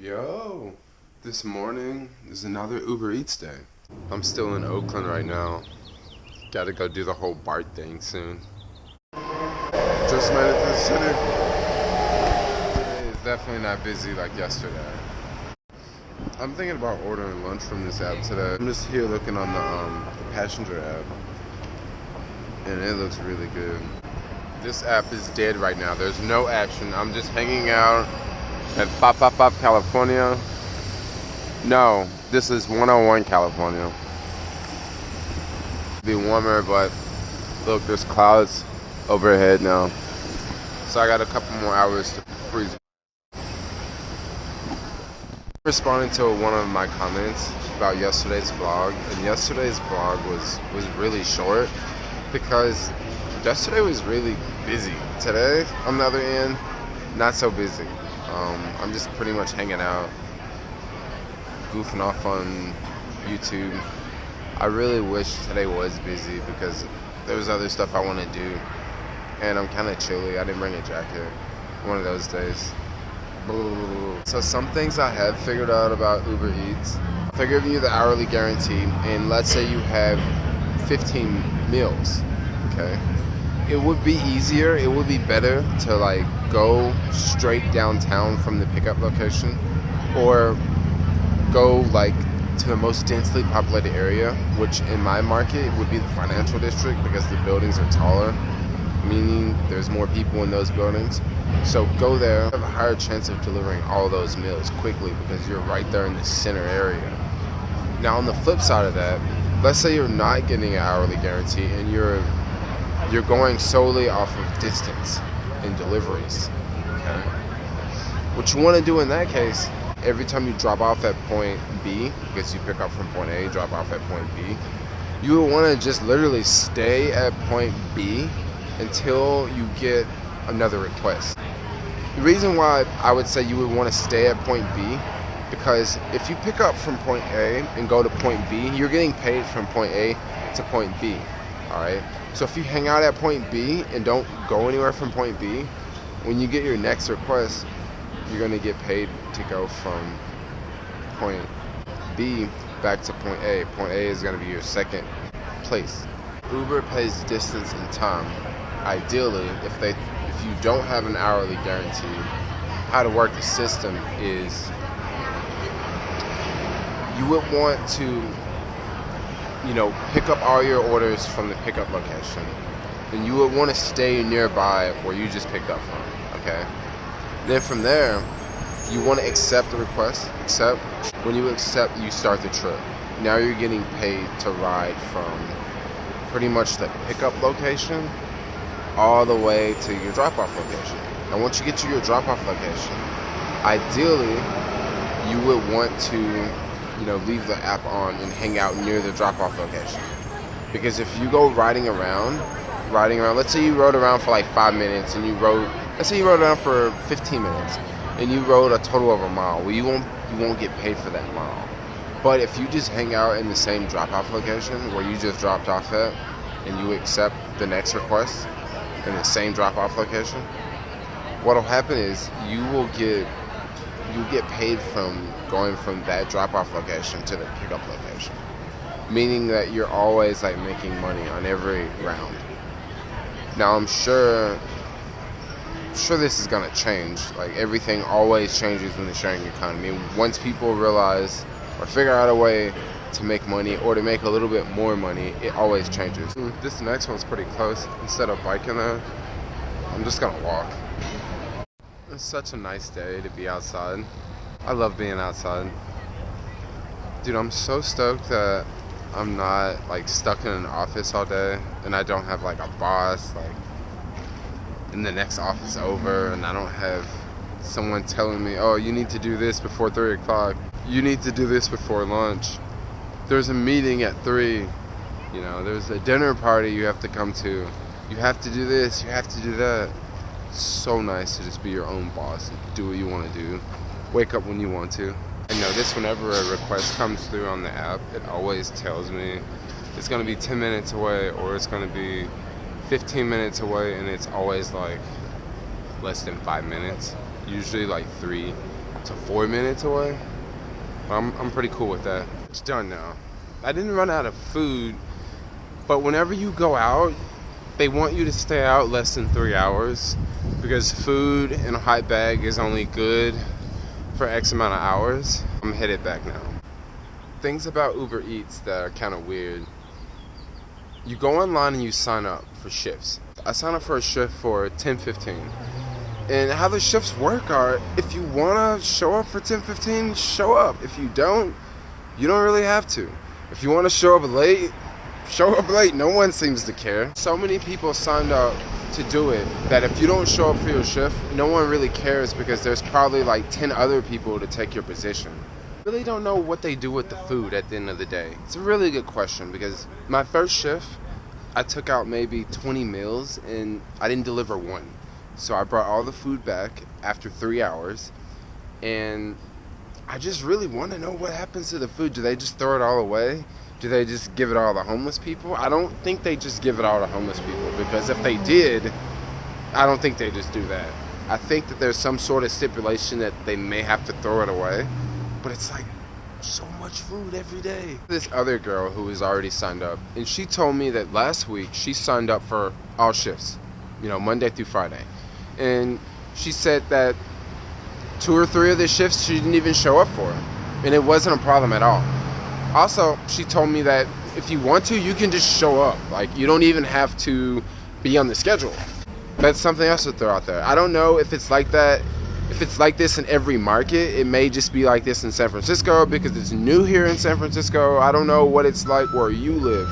Yo, this morning is another Uber Eats day. I'm still in Oakland right now. Gotta go do the whole BART thing soon. Just made it to the city. Today is definitely not busy like yesterday. I'm thinking about ordering lunch from this app today. I'm just here looking on the passenger app, and it looks really good. This app is dead right now. There's no action. I'm just hanging out at 555 California. No, this is 101 California. Be warmer, but look, there's clouds overhead now. So I got a couple more hours to freeze. Responding to one of my comments about yesterday's vlog, and yesterday's vlog was really short because yesterday was really busy. Today, on the other end, not so busy. I'm just pretty much hanging out, goofing off on YouTube. I really wish today was busy because there was other stuff I want to do, and I'm kind of chilly. I didn't bring a jacket. One of those days. So some things I have figured out about Uber Eats. If I give you the hourly guarantee, and let's say you have 15 meals, okay? It would be easier, it would be better to like go straight downtown from the pickup location, or go like to the most densely populated area, which in my market would be the financial district because the buildings are taller, meaning there's more people in those buildings. So go there, have a higher chance of delivering all those meals quickly because you're right there in the center area. Now on the flip side of that, let's say you're not getting an hourly guarantee and you're going solely off of distance and deliveries, okay? What you want to do in that case, every time you drop off at point B, because you pick up from point A, drop off at point B, you would want to just literally stay at point B until you get another request. The reason why I would say you would want to stay at point B, because if you pick up from point A and go to point B, you're getting paid from point A to point B, all right? So if you hang out at point B and don't go anywhere from point B, when you get your next request, you're going to get paid to go from point B back to point A. Point A is going to be your second place. Uber pays distance and time. Ideally, if you don't have an hourly guarantee, how to work the system is you would want to pick up all your orders from the pickup location. And you would want to stay nearby where you just picked up from, okay? Then from there, you want to accept the request. When you accept, you start the trip. Now you're getting paid to ride from pretty much the pickup location all the way to your drop-off location. Now once you get to your drop-off location, ideally, you would want to leave the app on and hang out near the drop-off location. Because if you go riding around, let's say you rode around for like 5 minutes and let's say you rode around for 15 minutes and you rode a total of a mile. Well, you won't get paid for that mile. But if you just hang out in the same drop-off location where you just dropped off at and you accept the next request in the same drop-off location, what'll happen is you'll get paid from going from that drop-off location to the pickup location, meaning that you're always like making money on every round. Now I'm sure this is gonna change. Like everything always changes in the sharing economy. Once people realize or figure out a way to make money or to make a little bit more money, it always changes. This next one's pretty close. Instead of biking there, I'm just gonna walk. It's such a nice day to be outside. I love being outside. Dude, I'm so stoked that I'm not like stuck in an office all day and I don't have like a boss like in the next office over, and I don't have someone telling me, oh, you need to do this before 3 o'clock. You need to do this before lunch. There's a meeting at 3. There's a dinner party you have to come to. You have to do this, you have to do that. So nice to just be your own boss and do what you want to do. Wake up when you want to. I notice whenever a request comes through on the app, it always tells me it's going to be 10 minutes away or it's going to be 15 minutes away, and it's always like less than 5 minutes, usually like 3. to 4 minutes away. I'm pretty cool with that. It's done now. I didn't run out of food, but whenever you go out, they want you to stay out less than 3 hours because food in a hot bag is only good for X amount of hours. I'm headed back now. Things about Uber Eats that are kind of weird. You go online and you sign up for shifts. I signed up for a shift for 10:15. And how the shifts work are, if you want to show up for 10:15, show up. If you don't, you don't really have to. If you want to show up late, show up late. No one seems to care. So many people signed up to do it that if you don't show up for your shift, no one really cares because there's probably like 10 other people to take your position. I really don't know what they do with the food at the end of the day. It's a really good question because my first shift, I took out maybe 20 meals and I didn't deliver one. So I brought all the food back after 3 hours, and I just really want to know what happens to the food. Do they just throw it all away? Do they just give it all to homeless people? I don't think they just give it all to homeless people, because if they did, I don't think they just do that. I think that there's some sort of stipulation that they may have to throw it away, but it's like so much food every day. This other girl who was already signed up, and she told me that last week she signed up for all shifts, Monday through Friday. And she said that 2 or 3 of the shifts she didn't even show up for, and it wasn't a problem at all. Also, she told me that if you want to, you can just show up. Like, you don't even have to be on the schedule. That's something else to throw out there. I don't know if it's like that. If it's like this in every market, it may just be like this in San Francisco because it's new here in San Francisco. I don't know what it's like where you live.